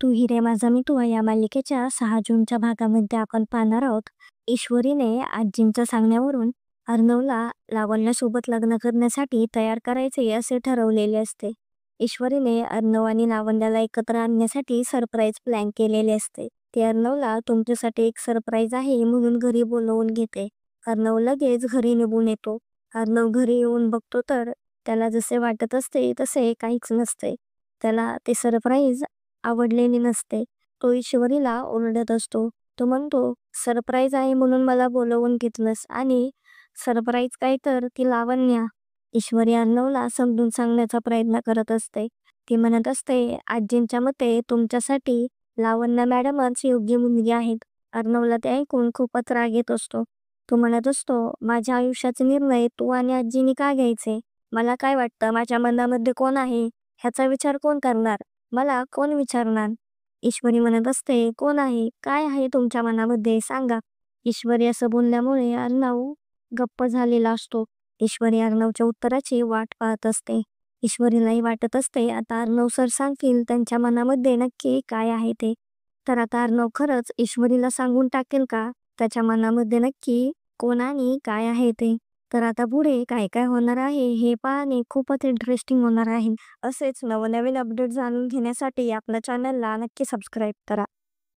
तू ही रे माझा मितू या मालिकेच्या 6 जूनच्या भागामध्ये आपण पाहणार आहोत. ईश्वरीने आजींच्या सांगण्यावरून अर्णवला लावण्यासोबत लग्न करण्यासाठी तयार करायचे असे ठरवलेले असते. ईश्वरीने अर्णव आणि लावण्याला एकत्र आणण्यासाठी सरप्राईज प्लॅन केलेले असते. ती अर्णवला तुमच्यासाठी एक सरप्राईज आहे म्हणून घरी बोलवून घेते. अर्णव लगेच घरी निघून येतो. अर्णव घरी येऊन बघतो तर त्याला जसे वाटत असते तसे काहीच नसते. त्याला ते सरप्राईज आवडलेली नसते. तो ईश्वरीला ओरडत असतो. तो म्हणतो, "सरप्राईज आहे म्हणून मला बोलवून घेतलंस आणि सरप्राईज काय तर ती लावण्या." ईश्वरी अर्णवला समजून सांगण्याचा प्रयत्न करत असते. ती म्हणत असते, "आजींच्या मते तुमच्यासाठी लावण्या मॅडमच योग्य मुलगी आहेत." अर्णवला ते ऐकून खूपच राग येत असतो. तो म्हणत असतो, "माझ्या आयुष्याचे निर्णय तू आणि आजीनी का घ्यायचे? मला काय वाटतं माझ्या मनामध्ये कोण आहे ह्याचा विचार कोण करणार? मला कोण विचारणार?" ईश्वरी म्हणत असते, "कोण आहे? काय आहे तुमच्या मनामध्ये सांगा." ईश्वरी असं बोलल्यामुळे अर्णव गप्प झालेला असतो. ईश्वरी अर्णवच्या उत्तराची वाट पाहत असते. ईश्वरीलाही वाटत असते आता अर्णव सर सांगतील त्यांच्या मनामध्ये नक्की काय आहे ते. तर आता अर्णव खरंच ईश्वरीला सांगून टाकेल का त्याच्या मनामध्ये नक्की कोण आणि काय आहे ते? तर आता पुढे काय काय होणार आहे हे पाहणे खूपच इंटरेस्टिंग होणार आहे. असेच नवनवीन अपडेट जाणून घेण्यासाठी आपल्या चॅनलला नक्की सबस्क्राईब करा.